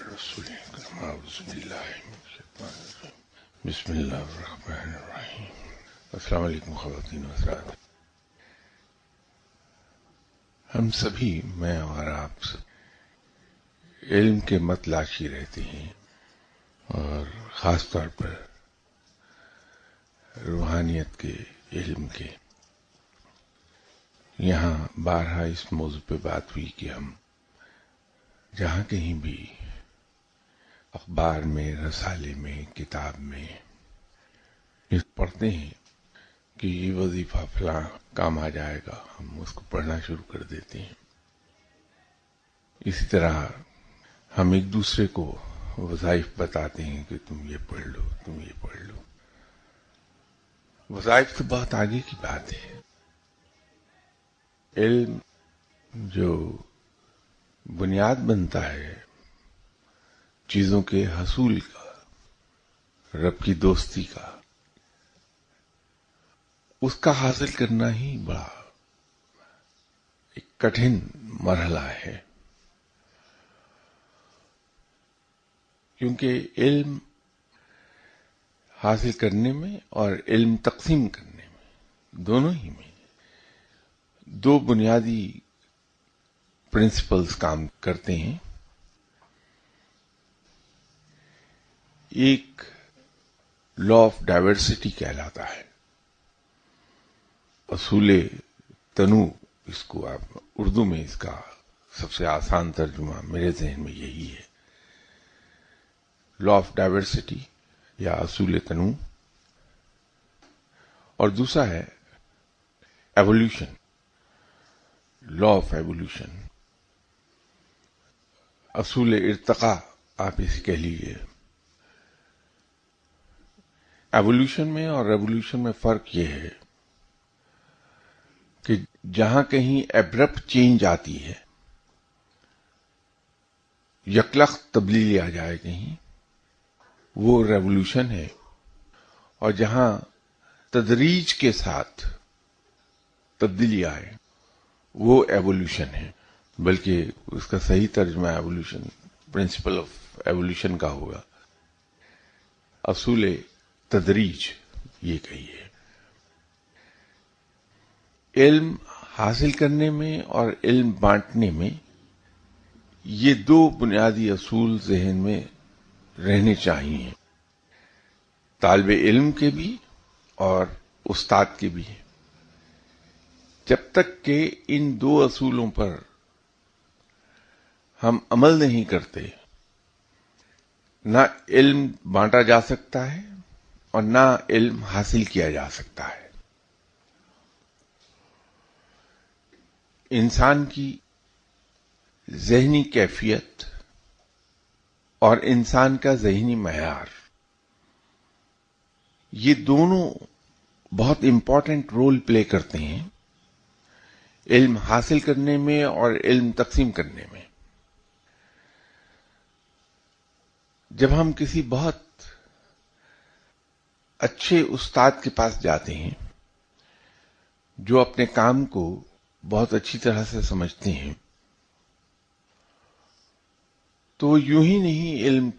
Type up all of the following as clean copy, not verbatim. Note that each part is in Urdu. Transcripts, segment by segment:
رسول اکرم اعوذ باللہ من الشیطان الرجیم بسم اللہ الرحمن الرحیم. السلام علیکم خواتین و حضرات. ہم سبھی، میں اور آپ سب، علم کے متلاشی رہتے ہیں، اور خاص طور پر روحانیت کے علم کے. یہاں بارہا اس موضوع پہ بات ہوئی کہ ہم جہاں کہیں بھی اخبار میں، رسالے میں، کتاب میں یہ پڑھتے ہیں کہ یہ وظیفہ فلاں کام آ جائے گا، ہم اس کو پڑھنا شروع کر دیتے ہیں. اسی طرح ہم ایک دوسرے کو وظائف بتاتے ہیں کہ تم یہ پڑھ لو، تم یہ پڑھ لو. وظائف تو بہت آگے کی بات ہے. علم جو بنیاد بنتا ہے چیزوں کے حصول کا، رب کی دوستی کا، اس کا حاصل کرنا ہی بڑا ایک کٹھن مرحلہ ہے. کیونکہ علم حاصل کرنے میں اور علم تقسیم کرنے میں، دونوں ہی میں دو بنیادی پرنسپلز کام کرتے ہیں. ایک لا آف ڈائیورسٹی کہلاتا ہے، اصول تنوع. اس کو آپ اردو میں، اس کا سب سے آسان ترجمہ میرے ذہن میں یہی ہے، لا آف ڈائیورسٹی یا اصول تنوع. اور دوسرا ہے ایوولوشن، لا آف ایوولوشن، اصول ارتقاء آپ اسے کہہ لیجیے. ایوولوشن میں اور ریوولوشن میں فرق یہ ہے کہ جہاں کہیں ایبرپٹ چینج آتی ہے، یکلخت تبدیلی آ جائے کہیں، وہ ریوولوشن ہے. اور جہاں تدریج کے ساتھ تبدیلی آئے، وہ ایوولوشن ہے. بلکہ اس کا صحیح ترجمہ ایوولوشن، پرنسپل آف ایوولوشن کا ہوگا، اصول تدریج یہ کہیے. علم حاصل کرنے میں اور علم بانٹنے میں یہ دو بنیادی اصول ذہن میں رہنے چاہیے، طالب علم کے بھی اور استاد کے بھی. جب تک کہ ان دو اصولوں پر ہم عمل نہیں کرتے، نہ علم بانٹا جا سکتا ہے اور نہ علم حاصل کیا جا سکتا ہے. انسان کی ذہنی کیفیت اور انسان کا ذہنی معیار، یہ دونوں بہت امپورٹنٹ رول پلے کرتے ہیں علم حاصل کرنے میں اور علم تقسیم کرنے میں. جب ہم کسی بہت اچھے استاد کے پاس جاتے ہیں جو اپنے کام کو بہت اچھی طرح سے سمجھتے ہیں، تو وہ یوں ہی نہیں علم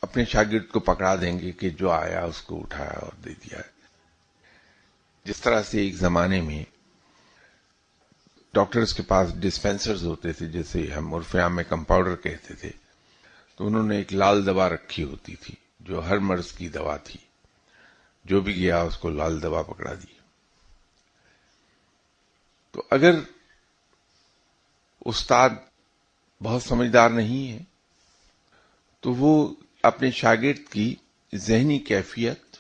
اپنے شاگرد کو پکڑا دیں گے کہ جو آیا اس کو اٹھایا اور دے دیا. جس طرح سے ایک زمانے میں ڈاکٹرز کے پاس ڈسپینسرز ہوتے تھے، جیسے ہم عرف عام میں کمپاؤڈر کہتے تھے، تو انہوں نے ایک لال دوا رکھی ہوتی تھی جو ہر مرض کی دوا تھی. جو بھی گیا اس کو لال دوا پکڑا دی. تو اگر استاد بہت سمجھدار نہیں ہے تو وہ اپنے شاگرد کی ذہنی کیفیت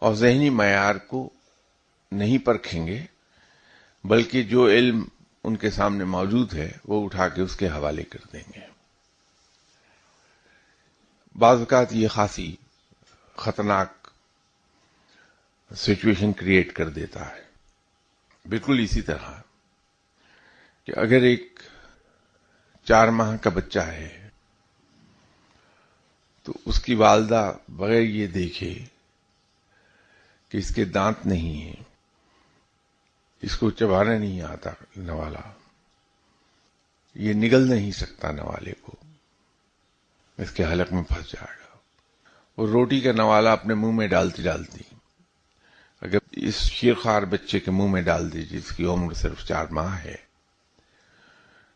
اور ذہنی معیار کو نہیں پرکھیں گے، بلکہ جو علم ان کے سامنے موجود ہے وہ اٹھا کے اس کے حوالے کر دیں گے. بعض اوقات یہ خاصی خطرناک سچویشن کریٹ کر دیتا ہے. بالکل اسی طرح کہ اگر ایک 4 ماہ کا بچہ ہے تو اس کی والدہ بغیر یہ دیکھے کہ اس کے دانت نہیں ہیں، اس کو چبانا نہیں آتا نوالا، یہ نگل نہیں سکتا نوالے کو، اس کے حلق میں پھنس جائے گا. وہ روٹی کا نوالا اپنے منہ میں ڈالتی ڈالتی اگر اس شیرخوار بچے کے منہ میں ڈال دیجیے جس کی عمر صرف 4 ماہ ہے،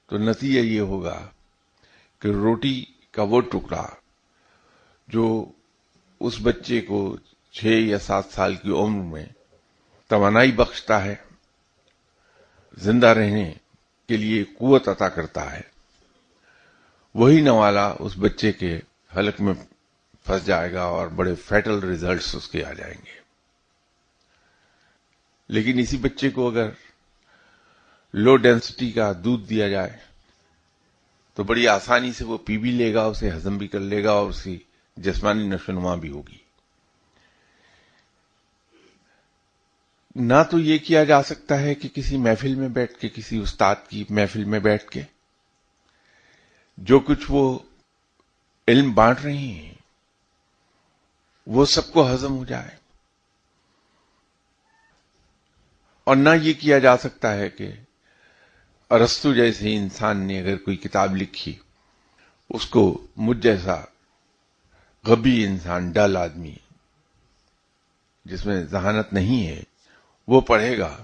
تو نتیجہ یہ ہوگا کہ روٹی کا وہ ٹکڑا جو اس بچے کو 6 یا 7 سال کی عمر میں توانائی بخشتا ہے، زندہ رہنے کے لیے قوت عطا کرتا ہے، وہی نوالا اس بچے کے حلق میں پھنس جائے گا اور بڑے فیٹل ریزلٹس اس کے آ جائیں گے. لیکن اسی بچے کو اگر لو ڈینسٹی کا دودھ دیا جائے تو بڑی آسانی سے وہ پی بھی لے گا، اسے ہضم بھی کر لے گا اور اس کی جسمانی نشو و نما بھی ہوگی. نہ تو یہ کیا جا سکتا ہے کہ کسی محفل میں بیٹھ کے، کسی استاد کی محفل میں بیٹھ کے جو کچھ وہ علم بانٹ رہے ہیں وہ سب کو ہضم ہو جائے، اور نہ یہ کیا جا سکتا ہے کہ ارسطو جیسے انسان نے اگر کوئی کتاب لکھی، اس کو مجھ جیسا غبی انسان، ڈل آدمی جس میں ذہانت نہیں ہے، وہ پڑھے گا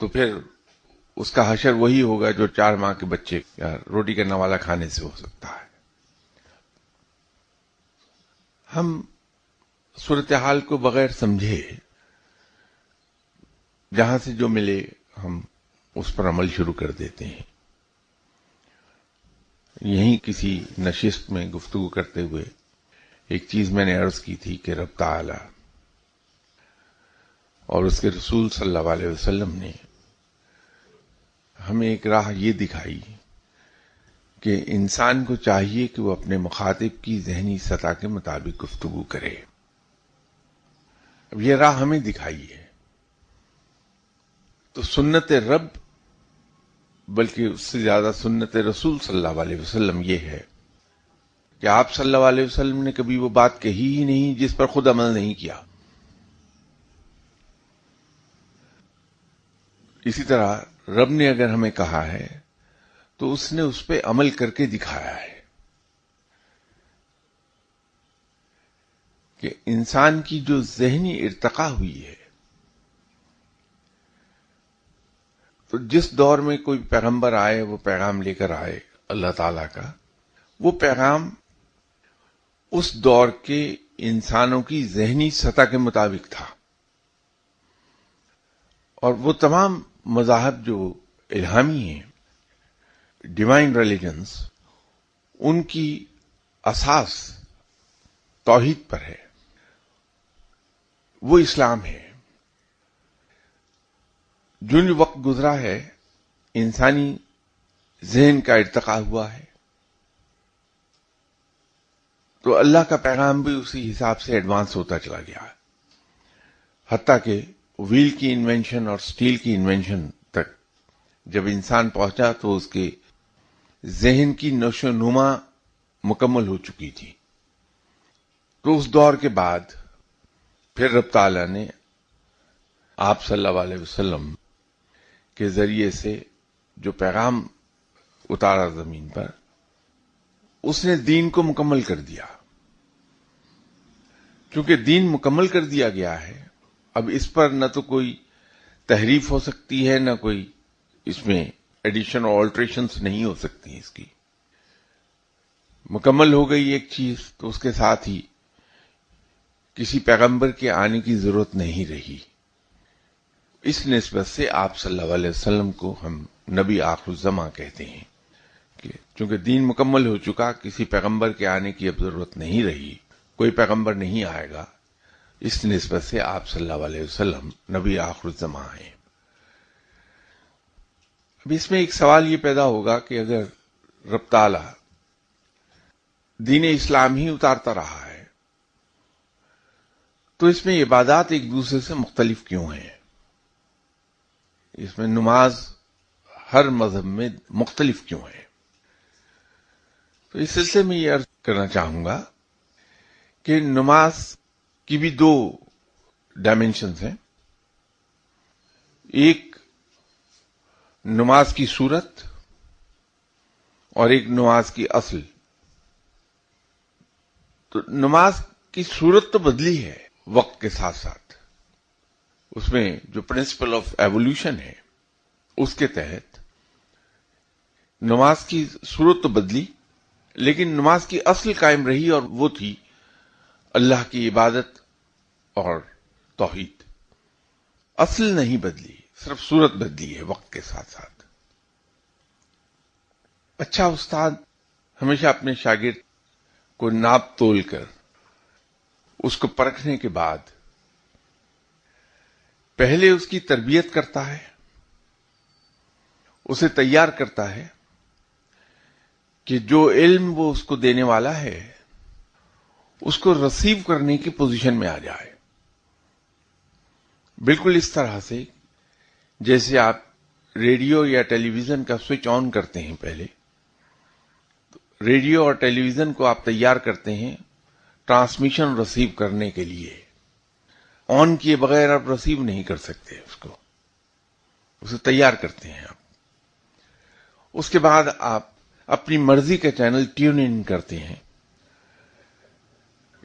تو پھر اس کا حشر وہی ہوگا جو 4 ماہ کے بچے یا روٹی کا نوالا کھانے سے ہو سکتا ہے. ہم صورتحال کو بغیر سمجھے جہاں سے جو ملے ہم اس پر عمل شروع کر دیتے ہیں. یہیں کسی نشست میں گفتگو کرتے ہوئے ایک چیز میں نے عرض کی تھی کہ رب تعالی اور اس کے رسول صلی اللہ علیہ وسلم نے ہمیں ایک راہ یہ دکھائی کہ انسان کو چاہیے کہ وہ اپنے مخاطب کی ذہنی سطح کے مطابق گفتگو کرے. اب یہ راہ ہمیں دکھائی ہے تو سنت رب، بلکہ اس سے زیادہ سنت رسول صلی اللہ علیہ وسلم یہ ہے کہ آپ صلی اللہ علیہ وسلم نے کبھی وہ بات کہی ہی نہیں جس پر خود عمل نہیں کیا. اسی طرح رب نے اگر ہمیں کہا ہے تو اس نے اس پہ عمل کر کے دکھایا ہے کہ انسان کی جو ذہنی ارتقا ہوئی ہے، تو جس دور میں کوئی پیغمبر آئے، وہ پیغام لے کر آئے اللہ تعالی کا، وہ پیغام اس دور کے انسانوں کی ذہنی سطح کے مطابق تھا، اور وہ تمام مذاہب جو الہامی ہیں، ڈیوائن ریلیجنز، ان کی اساس توحید پر ہے، وہ اسلام ہے. جو وقت گزرا ہے انسانی ذہن کا ارتقا ہوا ہے، تو اللہ کا پیغام بھی اسی حساب سے ایڈوانس ہوتا چلا گیا ہے، حتیٰ کہ ویل کی انوینشن اور سٹیل کی انوینشن تک جب انسان پہنچا تو اس کے ذہن کی نشو و نما مکمل ہو چکی تھی. تو اس دور کے بعد پھر رب تعالیٰ نے آپ صلی اللہ علیہ وسلم کے ذریعے سے جو پیغام اتارا زمین پر، اس نے دین کو مکمل کر دیا. چونکہ دین مکمل کر دیا گیا ہے، اب اس پر نہ تو کوئی تحریف ہو سکتی ہے، نہ کوئی اس میں ایڈیشن اور آلٹریشنز نہیں ہو سکتی. اس کی مکمل ہو گئی ایک چیز تو اس کے ساتھ ہی کسی پیغمبر کے آنے کی ضرورت نہیں رہی. اس نسبت سے آپ صلی اللہ علیہ وسلم کو ہم نبی آخر الزماں کہتے ہیں کہ چونکہ دین مکمل ہو چکا، کسی پیغمبر کے آنے کی اب ضرورت نہیں رہی، کوئی پیغمبر نہیں آئے گا، اس نسبت سے آپ صلی اللہ علیہ وسلم نبی آخر الزماں ہیں. اب اس میں ایک سوال یہ پیدا ہوگا کہ اگر رب تعالی دین اسلام ہی اتارتا رہا ہے تو اس میں عبادات ایک دوسرے سے مختلف کیوں ہیں؟ اس میں نماز ہر مذہب میں مختلف کیوں ہے؟ تو اس سلسلے میں یہ عرض کرنا چاہوں گا کہ نماز کی بھی 2 ڈائمینشنز ہیں. ایک نماز کی صورت اور ایک نماز کی اصل. تو نماز کی صورت تو بدلی ہے وقت کے ساتھ ساتھ. اس میں جو پرنسپل آف ایوولوشن ہے اس کے تحت نماز کی صورت تو بدلی، لیکن نماز کی اصل قائم رہی، اور وہ تھی اللہ کی عبادت اور توحید. اصل نہیں بدلی، صرف صورت بدلی ہے وقت کے ساتھ ساتھ. اچھا استاد ہمیشہ اپنے شاگرد کو ناپ تول کر اس کو پرکھنے کے بعد پہلے اس کی تربیت کرتا ہے، اسے تیار کرتا ہے کہ جو علم وہ اس کو دینے والا ہے اس کو ریسیو کرنے کی پوزیشن میں آ جائے. بالکل اس طرح سے جیسے آپ ریڈیو یا ٹیلی ویژن کا سوئچ آن کرتے ہیں. پہلے ریڈیو اور ٹیلی ویژن کو آپ تیار کرتے ہیں ٹرانسمیشن ریسیو کرنے کے لیے. آن کیے بغیر آپ ریسیو نہیں کر سکتے، اسے تیار کرتے ہیں آپ. اس کے بعد آپ اپنی مرضی کا چینل ٹیون ان کرتے ہیں،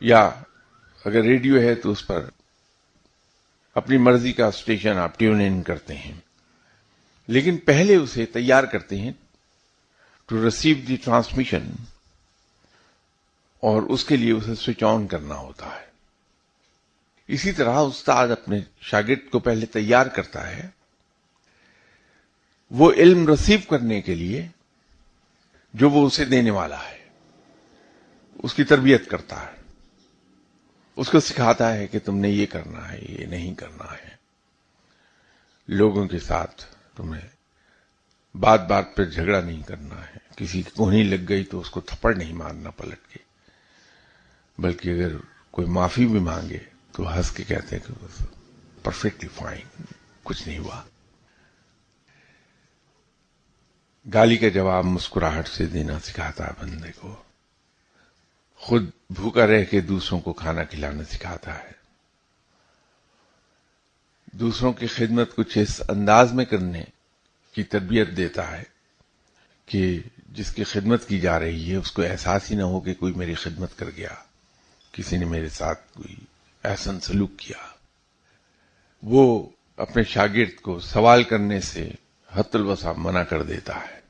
یا اگر ریڈیو ہے تو اس پر اپنی مرضی کا اسٹیشن آپ ٹیون ان کرتے ہیں. لیکن پہلے اسے تیار کرتے ہیں ٹو ریسیو دی ٹرانسمیشن، اور اس کے لیے اسے سوئچ آن کرنا ہوتا ہے. اسی طرح استاد اپنے شاگرد کو پہلے تیار کرتا ہے وہ علم ریسیو کرنے کے لیے جو وہ اسے دینے والا ہے. اس کی تربیت کرتا ہے، اس کو سکھاتا ہے کہ تم نے یہ کرنا ہے، یہ نہیں کرنا ہے. لوگوں کے ساتھ تمہیں بات بات پر جھگڑا نہیں کرنا ہے. کسی کی کوہنی لگ گئی تو اس کو تھپڑ نہیں مارنا پلٹ کے، بلکہ اگر کوئی معافی بھی مانگے تو ہنس کے کہتے ہیں کہ پرفیکٹلی فائن، کچھ نہیں ہوا. گالی کا جواب مسکراہٹ سے دینا سکھاتا ہے بندے کو. خود بھوکا رہ کے دوسروں کو کھانا کھلانا سکھاتا ہے. دوسروں کی خدمت کچھ اس انداز میں کرنے کی تربیت دیتا ہے کہ جس کی خدمت کی جا رہی ہے اس کو احساس ہی نہ ہو کہ کوئی میری خدمت کر گیا، کسی نے میرے ساتھ کوئی احسن سلوک کیا. وہ اپنے شاگرد کو سوال کرنے سے حت الوسع منع کر دیتا ہے.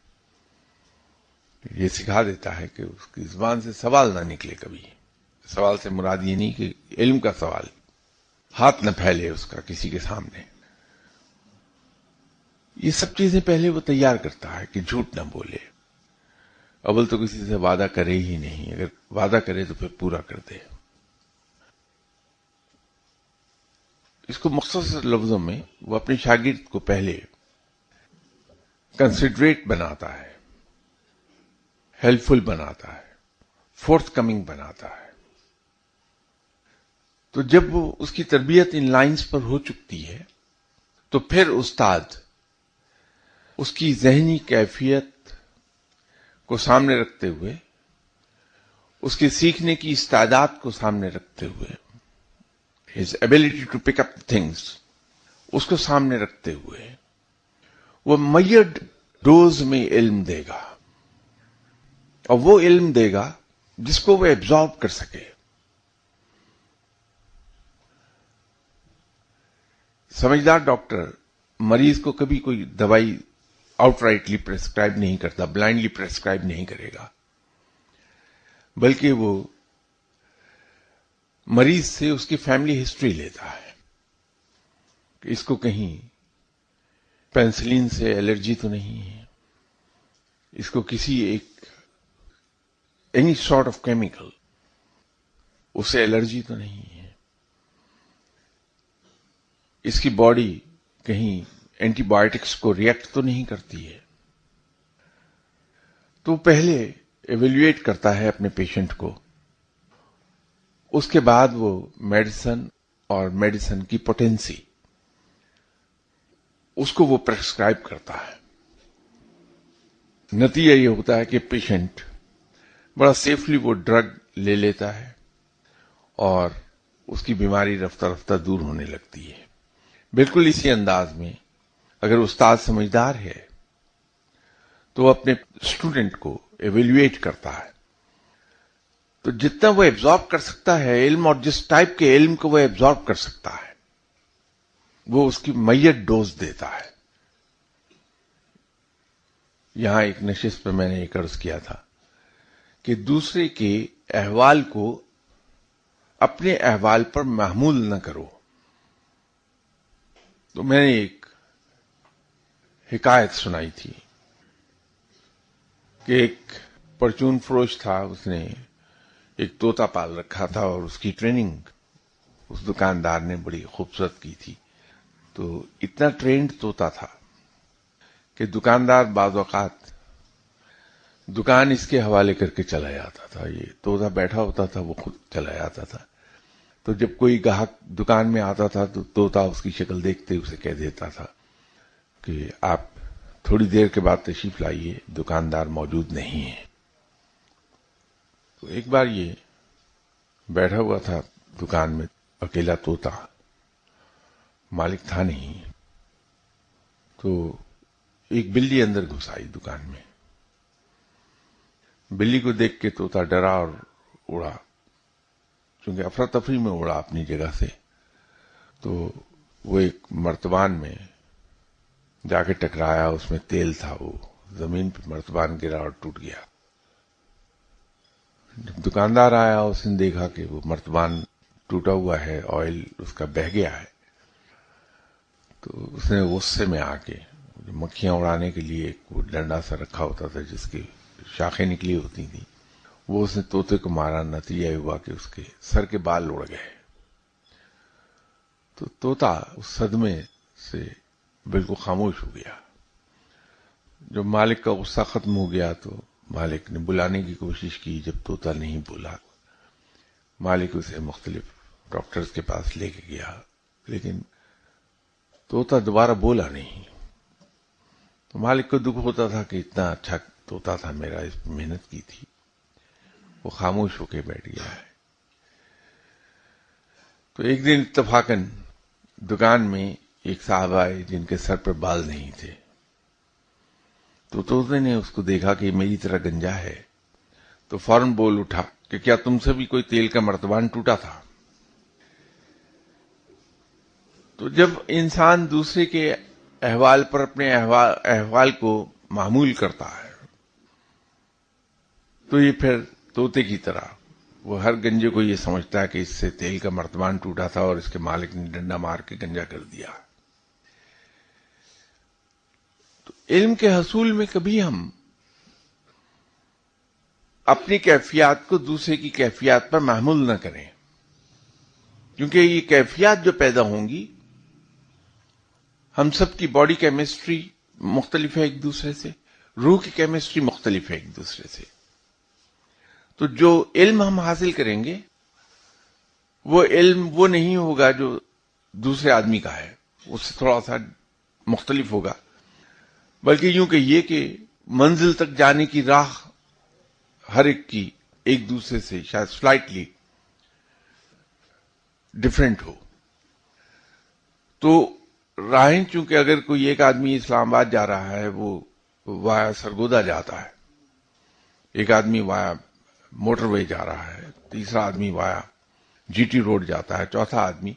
یہ سکھا دیتا ہے کہ اس کی زبان سے سوال نہ نکلے کبھی. سوال سے مراد یہ نہیں کہ علم کا سوال، ہاتھ نہ پھیلے اس کا کسی کے سامنے. یہ سب چیزیں پہلے وہ تیار کرتا ہے کہ جھوٹ نہ بولے. اول تو کسی سے وعدہ کرے ہی نہیں، اگر وعدہ کرے تو پھر پورا کر دے. اس کو مختصر لفظوں میں وہ اپنے شاگرد کو پہلے کنسیڈریٹ بناتا ہے، ہیلپ فل بناتا ہے، فورتھ کمنگ بناتا ہے. تو جب وہ اس کی تربیت ان لائنز پر ہو چکتی ہے تو پھر استاد اس کی ذہنی کیفیت کو سامنے رکھتے ہوئے، اس کے سیکھنے کی استعداد کو سامنے رکھتے ہوئے، his ability to pick up the things، اس کو سامنے رکھتے ہوئے وہ میڈ ڈوز میں علم دے گا، اور وہ علم دے گا جس کو وہ ایبزارب کر سکے. سمجھدار ڈاکٹر مریض کو کبھی کوئی دوائی آؤٹ رائٹلی پرسکرائب نہیں کرتا، بلائنڈلی پرسکرائب نہیں کرے گا، بلکہ وہ مریض سے اس کی فیملی ہسٹری لیتا ہے کہ اس کو کہیں پینسلین سے الرجی تو نہیں ہے، اس کو کسی ایک اینی سارٹ آف کیمیکل اسے الرجی تو نہیں ہے، اس کی باڈی کہیں اینٹی بایوٹکس کو ریئیکٹ تو نہیں کرتی ہے. تو پہلے ایویلویٹ کرتا ہے اپنے پیشنٹ کو، اس کے بعد وہ میڈیسن اور میڈیسن کی پوٹینسی اس کو وہ پرسکرائب کرتا ہے. نتیجہ یہ ہوتا ہے کہ پیشنٹ بڑا سیفلی وہ ڈرگ لے لیتا ہے اور اس کی بیماری رفتہ رفتہ دور ہونے لگتی ہے. بالکل اسی انداز میں اگر استاد سمجھدار ہے تو وہ اپنے اسٹوڈنٹ کو ایویلویٹ کرتا ہے تو جتنا وہ ایبزارب کر سکتا ہے علم، اور جس ٹائپ کے علم کو وہ ایبزارب کر سکتا ہے، وہ اس کی میت ڈوز دیتا ہے. یہاں ایک نشست پہ میں نے ایک عرض کیا تھا کہ دوسرے کے احوال کو اپنے احوال پر محمول نہ کرو. تو میں نے ایک حکایت سنائی تھی کہ ایک پرچون فروش تھا، اس نے ایک طوطا پال رکھا تھا اور اس کی ٹریننگ اس دکاندار نے بڑی خوبصورت کی تھی. تو اتنا ٹرینڈ طوطا تھا کہ دکاندار بعض اوقات دکان اس کے حوالے کر کے چلا جاتا تھا. یہ طوطا بیٹھا ہوتا تھا، وہ خود چلا جاتا تھا. تو جب کوئی گاہک دکان میں آتا تھا تو طوطا اس کی شکل دیکھتے اسے کہہ دیتا تھا کہ آپ تھوڑی دیر کے بعد تشریف لائیے، دکاندار موجود نہیں ہے. تو ایک بار یہ بیٹھا ہوا تھا دکان میں اکیلا طوطا، مالک تھا نہیں. تو ایک بلی اندر گھس آئی دکان میں. بلی کو دیکھ کے طوطا ڈرا اور اڑا، چونکہ افراتفری میں اڑا اپنی جگہ سے. تو وہ ایک مرتبان میں جا کے ٹکرایا، اس میں تیل تھا، وہ زمین پہ مرتبان گرا اور ٹوٹ گیا. جب دکاندار آیا اس نے دیکھا کہ وہ مرتبان ٹوٹا ہوا ہے، آئل اس کا بہہ گیا ہے. تو اس نے غصے میں آ کے مکھیاں اڑانے کے لیے ایک وہ ڈنڈا سا رکھا ہوتا تھا جس کی شاخیں نکلی ہوتی تھیں، وہ اس نے طوطے کو مارا. نتیجہ ہوا کہ اس کے سر کے بال اڑ گئے. تو طوطا اس صدمے سے بالکل خاموش ہو گیا. جب مالک کا غصہ ختم ہو گیا تو مالک نے بلانے کی کوشش کی. جب طوطا نہیں بولا، مالک اسے مختلف ڈاکٹرز کے پاس لے کے گیا، لیکن طوطا دوبارہ بولا نہیں. تو مالک کو دکھ ہوتا تھا کہ اتنا اچھا طوطا تھا میرا، اس پر محنت کی تھی، وہ خاموش ہو کے بیٹھ گیا ہے. تو ایک دن اتفاقاً دکان میں ایک صاحب آئے جن کے سر پر بال نہیں تھے. تو طوطے نے اس کو دیکھا کہ میری طرح گنجا ہے، تو فوراً بول اٹھا کہ کیا تم سے بھی کوئی تیل کا مرتبان ٹوٹا تھا؟ تو جب انسان دوسرے کے احوال پر اپنے احوال کو معمول کرتا ہے تو یہ پھر طوطے کی طرح وہ ہر گنجے کو یہ سمجھتا ہے کہ اس سے تیل کا مرتبان ٹوٹا تھا اور اس کے مالک نے ڈنڈا مار کے گنجا کر دیا. تو علم کے حصول میں کبھی ہم اپنی کیفیات کو دوسرے کی کیفیات پر محمول نہ کریں، کیونکہ یہ کیفیات جو پیدا ہوں گی، ہم سب کی باڈی کیمسٹری مختلف ہے ایک دوسرے سے، روح کی کیمسٹری مختلف ہے ایک دوسرے سے. تو جو علم ہم حاصل کریں گے وہ علم وہ نہیں ہوگا جو دوسرے آدمی کا ہے، اس سے تھوڑا سا مختلف ہوگا، بلکہ یوں کہ یہ کہ منزل تک جانے کی راہ ہر ایک کی ایک دوسرے سے شاید سلائٹلی ڈفرینٹ ہو. تو راہیں چونکہ اگر کوئی ایک آدمی اسلام آباد جا رہا ہے وہ وایا سرگودا جاتا ہے، ایک آدمی وایا موٹر وے جا رہا ہے، تیسرا آدمی وایا جی ٹی روڈ جاتا ہے، چوتھا آدمی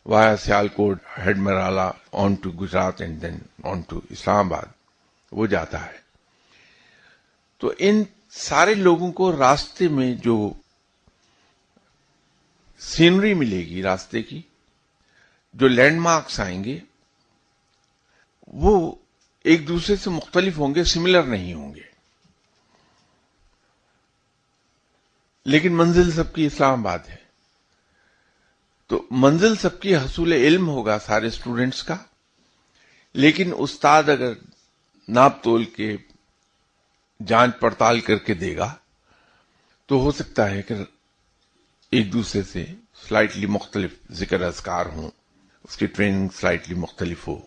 via Sialkot, head Marala on to Gujrat and then on to Islamabad وہ جاتا ہے. تو ان سارے لوگوں کو راستے میں جو سینری ملے گی، راستے کی جو لینڈ مارکس آئیں گے، وہ ایک دوسرے سے مختلف ہوں گے، سملر نہیں ہوں گے، لیکن منزل سب کی اسلام آباد ہے. تو منزل سب کی حصول علم ہوگا سارے اسٹوڈنٹس کا، لیکن استاد اگر ناپ تول کے جانچ پڑتال کر کے دے گا تو ہو سکتا ہے کہ ایک دوسرے سے سلائٹلی مختلف ذکر اذکار ہوں، اس کی ٹریننگ سلائٹلی مختلف ہو.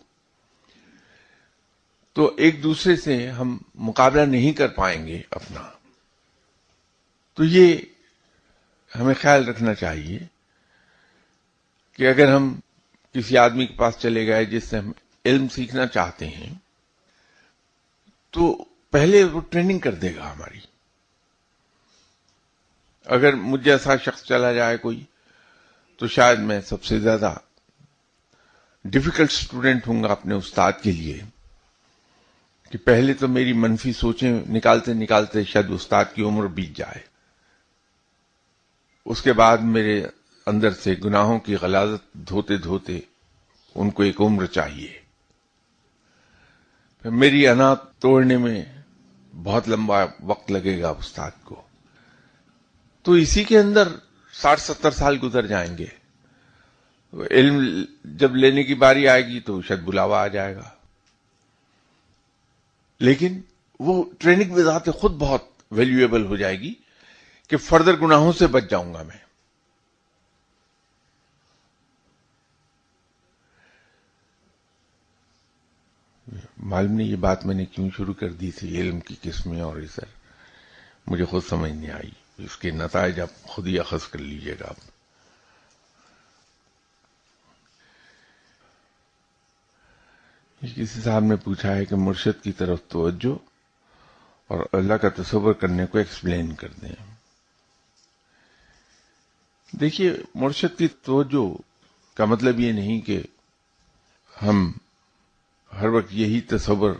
تو ایک دوسرے سے ہم مقابلہ نہیں کر پائیں گے اپنا. تو یہ ہمیں خیال رکھنا چاہیے کہ اگر ہم کسی آدمی کے پاس چلے گئے جس سے ہم علم سیکھنا چاہتے ہیں تو پہلے وہ ٹریننگ کر دے گا ہماری. اگر مجھ جیسا شخص چلا جائے کوئی تو شاید میں سب سے زیادہ ڈیفیکلٹ اسٹوڈنٹ ہوں گا اپنے استاد کے لیے، کہ پہلے تو میری منفی سوچیں نکالتے نکالتے شاید استاد کی عمر بیت جائے، اس کے بعد میرے اندر سے گناہوں کی غلاظت دھوتے دھوتے ان کو ایک عمر چاہیے، پھر میری انا توڑنے میں بہت لمبا وقت لگے گا استاد کو، تو اسی کے اندر 60-70 سال گزر جائیں گے، علم جب لینے کی باری آئے گی تو شاید بلاوا آ جائے گا، لیکن وہ ٹریننگ بذات خود بہت ویلیویبل ہو جائے گی کہ فردر گناہوں سے بچ جاؤں گا میں۔ معلوم نہیں یہ بات میں نے کیوں شروع کر دی تھی، علم کی قسمیں اور سر مجھے خود سمجھ نہیں آئی، اس کے نتائج آپ خود ہی اخذ کر لیجئے گا۔ کسی صاحب نے پوچھا ہے کہ مرشد کی طرف توجہ اور اللہ کا تصور کرنے کو ایکسپلین کر دیں۔ دیکھیے، مرشد کی توجہ کا مطلب یہ نہیں کہ ہم ہر وقت یہی تصور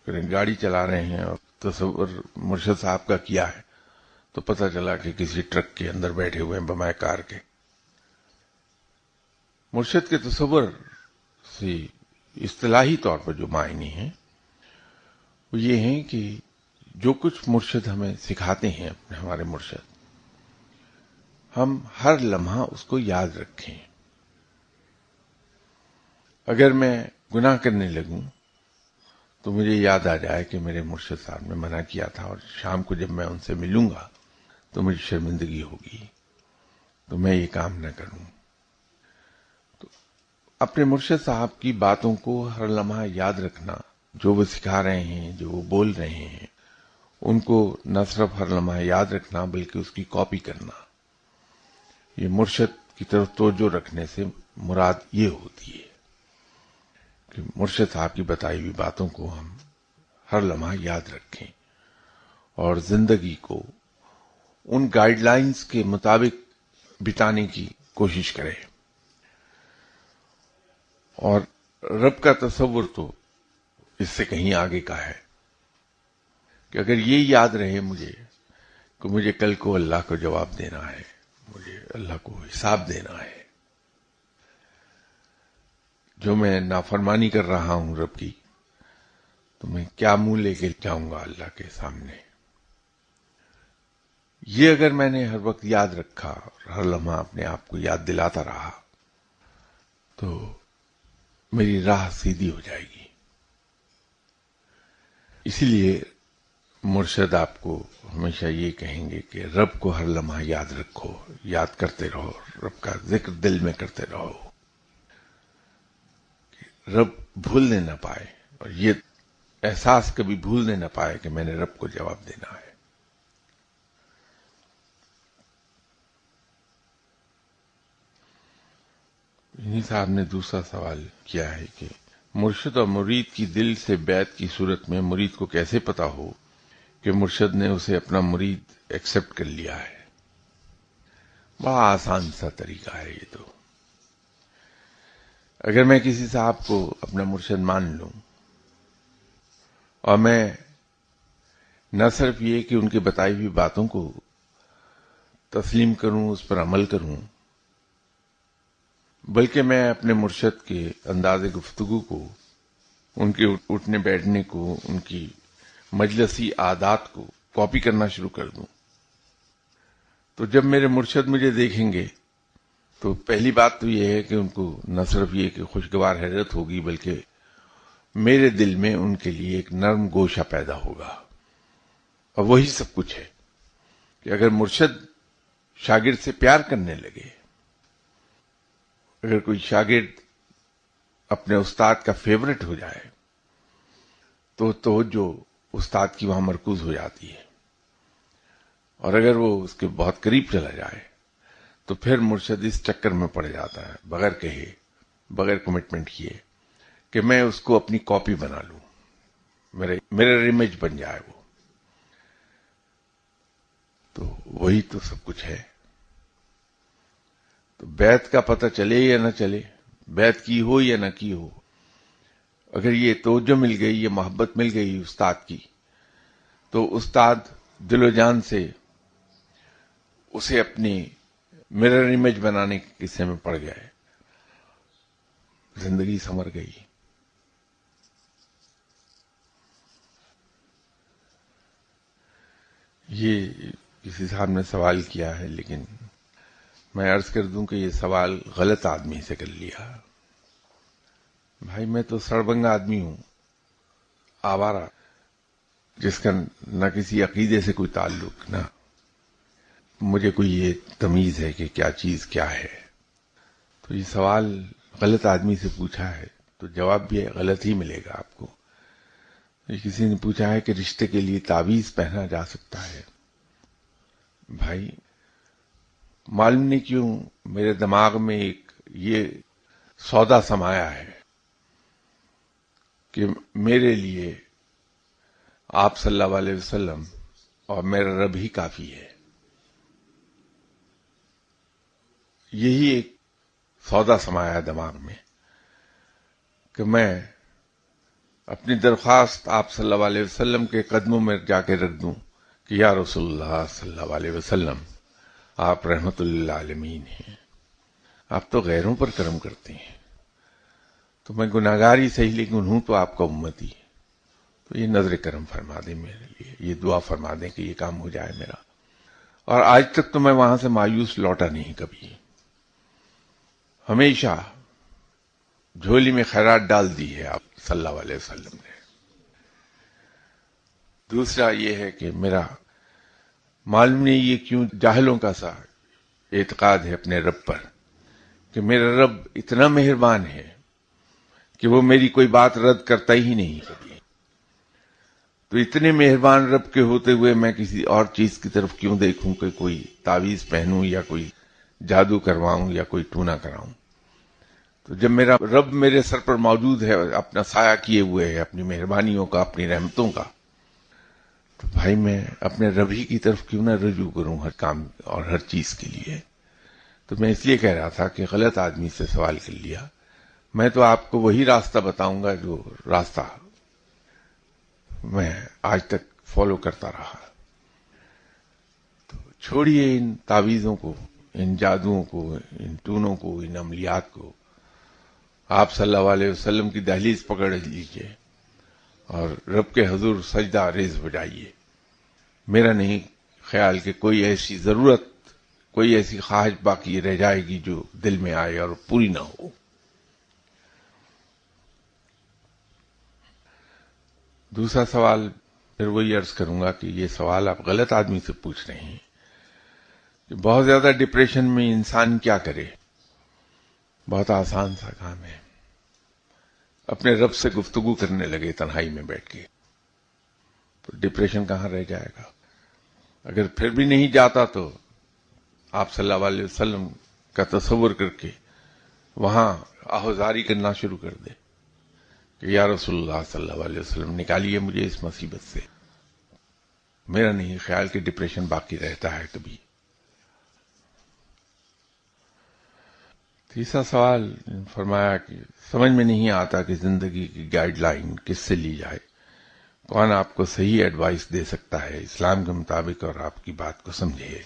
کریں، گاڑی چلا رہے ہیں اور تصور مرشد صاحب کا کیا ہے تو پتہ چلا کہ کسی ٹرک کے اندر بیٹھے ہوئے ہیں بمائے کار کے۔ مرشد کے تصور سے اصطلاحی طور پر جو معنی ہیں وہ یہ ہیں کہ جو کچھ مرشد ہمیں سکھاتے ہیں، ہمارے مرشد، ہم ہر لمحہ اس کو یاد رکھیں۔ اگر میں گناہ کرنے لگوں تو مجھے یاد آ جائے کہ میرے مرشد صاحب نے منع کیا تھا، اور شام کو جب میں ان سے ملوں گا تو مجھے شرمندگی ہوگی، تو میں یہ کام نہ کروں۔ تو اپنے مرشد صاحب کی باتوں کو ہر لمحہ یاد رکھنا، جو وہ سکھا رہے ہیں، جو وہ بول رہے ہیں، ان کو نہ صرف ہر لمحہ یاد رکھنا بلکہ اس کی کاپی کرنا، یہ مرشد کی طرف توجہ رکھنے سے مراد یہ ہوتی ہے کہ مرشد صاحب کی بتائی ہوئی باتوں کو ہم ہر لمحہ یاد رکھیں اور زندگی کو ان گائیڈ لائنز کے مطابق بتانے کی کوشش کریں۔ اور رب کا تصور تو اس سے کہیں آگے کا ہے کہ اگر یہ یاد رہے مجھے کہ مجھے کل کو اللہ کو جواب دینا ہے، مجھے اللہ کو حساب دینا ہے، جو میں نافرمانی کر رہا ہوں رب کی، تو میں کیا منہ لے کے جاؤں گا اللہ کے سامنے، یہ اگر میں نے ہر وقت یاد رکھا اور ہر لمحہ اپنے آپ کو یاد دلاتا رہا تو میری راہ سیدھی ہو جائے گی۔ اسی لیے مرشد آپ کو ہمیشہ یہ کہیں گے کہ رب کو ہر لمحہ یاد رکھو، یاد کرتے رہو، رب کا ذکر دل میں کرتے رہو، رب بھولنے نہ پائے، اور یہ احساس کبھی بھولنے نہ پائے کہ میں نے رب کو جواب دینا ہے۔ انہی صاحب نے دوسرا سوال کیا ہے کہ مرشد اور مرید کی دل سے بیعت کی صورت میں مرید کو کیسے پتا ہو کہ مرشد نے اسے اپنا مرید ایکسپٹ کر لیا ہے؟ بڑا آسان سا طریقہ ہے یہ تو۔ اگر میں کسی صاحب کو اپنا مرشد مان لوں اور میں نہ صرف یہ کہ ان کی بتائی ہوئی باتوں کو تسلیم کروں، اس پر عمل کروں، بلکہ میں اپنے مرشد کے انداز گفتگو کو، ان کے اٹھنے بیٹھنے کو، ان کی مجلسی عادات کو کاپی کرنا شروع کر دوں، تو جب میرے مرشد مجھے دیکھیں گے تو پہلی بات تو یہ ہے کہ ان کو نہ صرف یہ کہ خوشگوار حیرت ہوگی بلکہ میرے دل میں ان کے لیے ایک نرم گوشہ پیدا ہوگا، اور وہی سب کچھ ہے کہ اگر مرشد شاگرد سے پیار کرنے لگے، اگر کوئی شاگرد اپنے استاد کا فیورٹ ہو جائے تو توجہ استاد کی وہاں مرکوز ہو جاتی ہے، اور اگر وہ اس کے بہت قریب چلا جائے تو پھر مرشد اس چکر میں پڑ جاتا ہے بغیر کہے، بغیر کمٹمنٹ کیے، کہ میں اس کو اپنی کاپی بنا لوں، میرا امیج بن جائے وہ۔ تو وہی تو سب کچھ ہے. تو بیعت کا پتہ چلے یا نہ چلے، بیعت کی ہو یا نہ کی ہو، اگر یہ توجہ مل گئی، یہ محبت مل گئی استاد کی، تو استاد دل و جان سے اسے اپنی مرر امیج بنانے کے قصے میں پڑ گیا ہے. زندگی سنور گئی. یہ کسی صاحب نے سوال کیا ہے، لیکن میں عرض کر دوں کہ یہ سوال غلط آدمی سے کر لیا. بھائی میں تو سڑبنگا آدمی ہوں، آوارہ، جس کا نہ کسی عقیدے سے کوئی تعلق، نہ مجھے کوئی یہ تمیز ہے کہ کیا چیز کیا ہے. تو یہ سوال غلط آدمی سے پوچھا ہے تو جواب بھی غلط ہی ملے گا آپ کو. یہ کسی نے پوچھا ہے کہ رشتے کے لیے تعویذ پہنا جا سکتا ہے. بھائی معلوم نہیں کیوں میرے دماغ میں ایک یہ سودا سمایا ہے کہ میرے لیے آپ صلی اللہ علیہ وسلم اور میرا رب ہی کافی ہے. یہی ایک سودا سمایا ہے دماغ میں کہ میں اپنی درخواست آپ صلی اللہ علیہ وسلم کے قدموں میں جا کے رکھ دوں کہ یا رسول اللہ صلی اللہ علیہ وسلم، آپ رحمت للعالمین ہیں، آپ تو غیروں پر کرم کرتے ہیں، تو میں گناہگار ہی صحیح لیکن ہوں تو آپ کا امتی، تو یہ نظر کرم فرما دیں میرے لیے، یہ دعا فرما دیں کہ یہ کام ہو جائے میرا. اور آج تک تو میں وہاں سے مایوس لوٹا نہیں کبھی. ہمیشہ جھولی میں خیرات ڈال دی ہے آپ صلی اللہ علیہ وسلم نے. دوسرا یہ ہے کہ میرا معلوم نہیں یہ کیوں جاہلوں کا سا اعتقاد ہے اپنے رب پر کہ میرا رب اتنا مہربان ہے کہ وہ میری کوئی بات رد کرتا ہی نہیں کبھی. تو اتنے مہربان رب کے ہوتے ہوئے میں کسی اور چیز کی طرف کیوں دیکھوں کہ کوئی تعویذ پہنوں یا کوئی جادو کرواؤں یا کوئی ٹونا کراؤں. تو جب میرا رب میرے سر پر موجود ہے، اپنا سایہ کیے ہوئے ہے، اپنی مہربانیوں کا، اپنی رحمتوں کا، تو بھائی میں اپنے رب ہی کی طرف کیوں نہ رجوع کروں ہر کام اور ہر چیز کے لیے. تو میں اس لیے کہہ رہا تھا کہ غلط آدمی سے سوال کر لیا. میں تو آپ کو وہی راستہ بتاؤں گا جو راستہ میں آج تک فالو کرتا رہا. تو چھوڑیے ان تعویذوں کو، ان جادوؤں کو، ان ٹونوں کو، ان عملیات کو. آپ صلی اللہ علیہ وسلم کی دہلیز پکڑ لیجئے اور رب کے حضور سجدہ ریز بجائیے. میرا نہیں خیال کہ کوئی ایسی ضرورت، کوئی ایسی خواہش باقی رہ جائے گی جو دل میں آئے اور پوری نہ ہو. دوسرا سوال پھر وہی عرض کروں گا کہ یہ سوال آپ غلط آدمی سے پوچھ رہے ہیں کہ بہت زیادہ ڈپریشن میں انسان کیا کرے. بہت آسان سا کام ہے، اپنے رب سے گفتگو کرنے لگے تنہائی میں بیٹھ کے، تو ڈپریشن کہاں رہ جائے گا. اگر پھر بھی نہیں جاتا تو آپ صلی اللہ علیہ وسلم کا تصور کر کے وہاں آہوزاری کرنا شروع کر دے کہ یا رسول اللہ صلی اللہ علیہ وسلم نکالیے مجھے اس مصیبت سے. میرا نہیں خیال کہ ڈپریشن باقی رہتا ہے کبھی. تیسرا سوال فرمایا کہ سمجھ میں نہیں آتا کہ زندگی کی گائیڈ لائن کس سے لی جائے، کون آپ کو صحیح ایڈوائس دے سکتا ہے اسلام کے مطابق اور آپ کی بات کو سمجھے.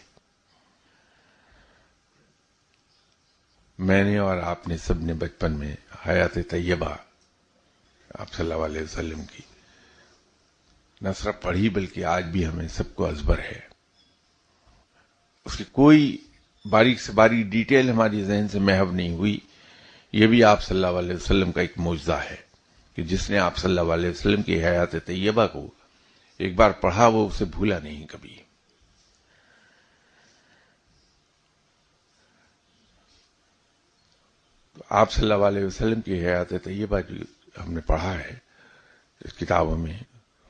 میں نے اور آپ نے سب نے بچپن میں حیات طیبہ آپ صلی اللہ علیہ وسلم کی نہ صرف پڑھی بلکہ آج بھی ہمیں سب کو ازبر ہے. اس کی کوئی باریک سے باریک ڈیٹیل ہماری ذہن سے محو نہیں ہوئی. یہ بھی آپ صلی اللہ علیہ وسلم کا ایک معجزہ ہے کہ جس نے آپ صلی اللہ علیہ وسلم کی حیات طیبہ کو ایک بار پڑھا وہ اسے بھولا نہیں کبھی. تو آپ صلی اللہ علیہ وسلم کی حیات طیبہ جو ہم نے پڑھا ہے اس کتابوں میں،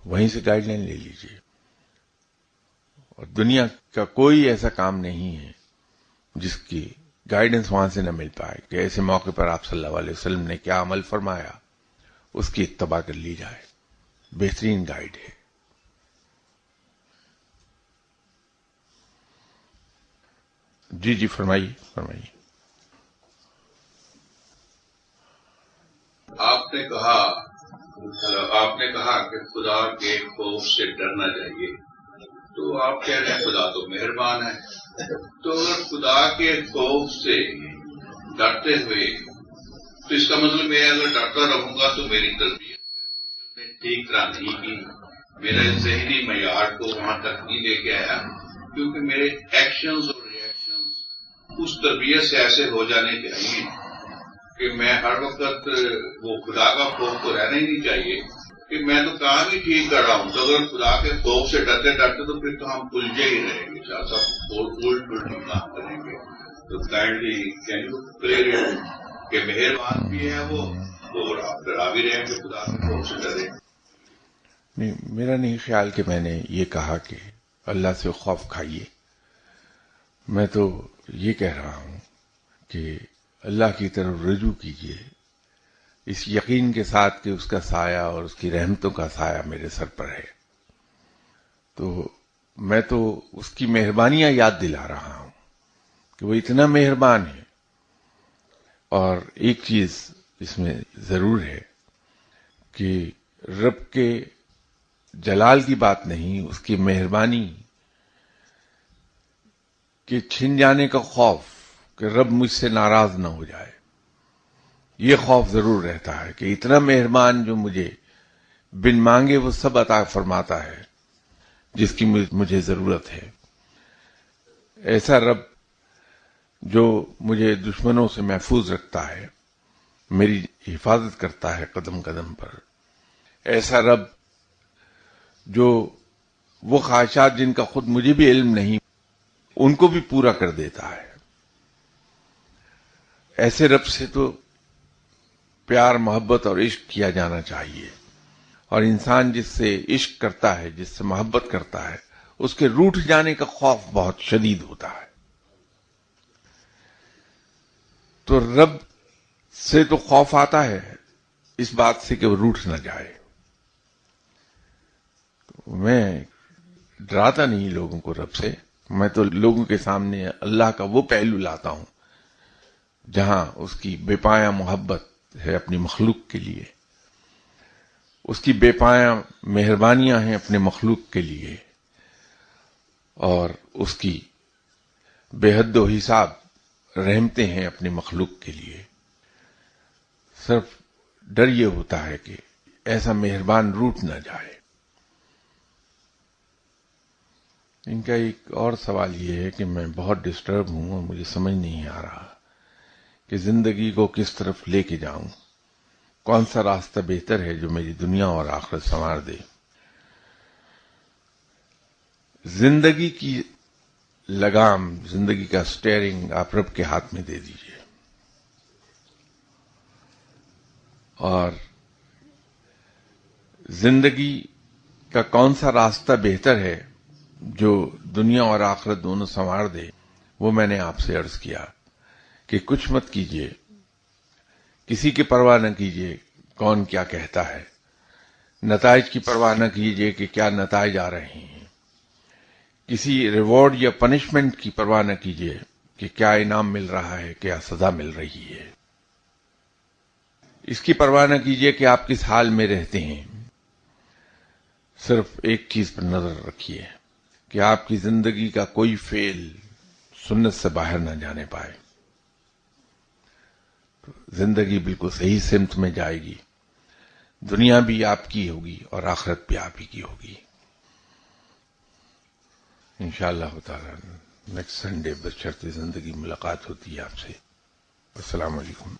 وہیں سے گائیڈ لائن لے لیجیے. اور دنیا کا کوئی ایسا کام نہیں ہے جس کی گائیڈنس وہاں سے نہ مل پائے کہ ایسے موقع پر آپ صلی اللہ علیہ وسلم نے کیا عمل فرمایا اس کی اتباع کر لی جائے. بہترین گائیڈ ہے. جی جی فرمائیے فرمائیے. آپ نے کہا کہ خدا کے خوف سے ڈرنا چاہیے. تو آپ کہہ رہے ہیں خدا تو مہربان ہے. تو اگر خدا کے خوف سے ڈرتے ہوئے تو اس کا مطلب میں اگر ڈرتا رہوں گا تو میری تربیت نے ٹھیک طرح نہیں کی، میرے ذہنی معیار کو وہاں تک نہیں لے کے آیا، کیونکہ میرے ایکشنز اور ریئیکشنز اس تربیت سے ایسے ہو جانے چاہیے کہ میں ہر وقت وہ خدا کا خوف تو رہنا ہی نہیں چاہیے کہ میں تو کام ہی ٹھیک کر رہا ہوں. تو اگر خدا کے خوف سے ڈرتے ڈرتے تو پھر تو ہم الجھے ہی رہیں گے، سب الٹ کام کریں گے. تو کائنڈلی کین یو کلیئر کہ مہربان بھی ہے وہ اور آپ ڈرا بھی رہے ہیں کہ خدا کے خوف سے ڈرے. نہیں، میرا نہیں خیال کہ میں نے یہ کہا کہ اللہ سے خوف کھائیے. میں تو یہ کہہ رہا ہوں کہ اللہ کی طرف رجوع کیجیے اس یقین کے ساتھ کہ اس کا سایہ اور اس کی رحمتوں کا سایہ میرے سر پر ہے. تو میں تو اس کی مہربانیاں یاد دلا رہا ہوں کہ وہ اتنا مہربان ہے. اور ایک چیز اس میں ضرور ہے کہ رب کے جلال کی بات نہیں، اس کی مہربانی کے چھن جانے کا خوف کہ رب مجھ سے ناراض نہ ہو جائے، یہ خوف ضرور رہتا ہے کہ اتنا مہربان جو مجھے بن مانگے وہ سب عطا فرماتا ہے جس کی مجھے ضرورت ہے. ایسا رب جو مجھے دشمنوں سے محفوظ رکھتا ہے، میری حفاظت کرتا ہے قدم قدم پر. ایسا رب جو وہ خواہشات جن کا خود مجھے بھی علم نہیں ان کو بھی پورا کر دیتا ہے. ایسے رب سے تو پیار محبت اور عشق کیا جانا چاہیے. اور انسان جس سے عشق کرتا ہے، جس سے محبت کرتا ہے، اس کے روٹھ جانے کا خوف بہت شدید ہوتا ہے. تو رب سے تو خوف آتا ہے اس بات سے کہ وہ روٹھ نہ جائے. میں ڈراتا نہیں لوگوں کو رب سے، میں تو لوگوں کے سامنے اللہ کا وہ پہلو لاتا ہوں جہاں اس کی بے پایہ محبت ہے اپنی مخلوق کے لیے، اس کی بے پایہ مہربانیاں ہیں اپنے مخلوق کے لیے، اور اس کی بے حد و حساب رحمتیں ہیں اپنے مخلوق کے لیے. صرف ڈر یہ ہوتا ہے کہ ایسا مہربان روٹ نہ جائے. ان کا ایک اور سوال یہ ہے کہ میں بہت ڈسٹرب ہوں اور مجھے سمجھ نہیں آ رہا کہ زندگی کو کس طرف لے کے جاؤں، کون سا راستہ بہتر ہے جو میری دنیا اور آخرت سنوار دے. زندگی کی لگام، زندگی کا سٹیئرنگ آپ رب کے ہاتھ میں دے دیجئے، اور زندگی کا کون سا راستہ بہتر ہے جو دنیا اور آخرت دونوں سنوار دے، وہ میں نے آپ سے عرض کیا کہ کچھ مت کیجئے، کسی کی پرواہ نہ کیجئے کون کیا کہتا ہے، نتائج کی پرواہ نہ کیجئے کہ کیا نتائج آ رہے ہیں، کسی ریوارڈ یا پنشمنٹ کی پرواہ نہ کیجئے کہ کیا انعام مل رہا ہے، کیا سزا مل رہی ہے. اس کی پرواہ نہ کیجئے کہ آپ کس حال میں رہتے ہیں. صرف ایک چیز پر نظر رکھیے کہ آپ کی زندگی کا کوئی فعل سنت سے باہر نہ جانے پائے. زندگی بالکل صحیح سمت میں جائے گی، دنیا بھی آپ کی ہوگی اور آخرت بھی آپ ہی کی ہوگی. انشاءاللہ تعالی نیکسٹ سنڈے بشرط زندگی ملاقات ہوتی ہے آپ سے. السلام علیکم.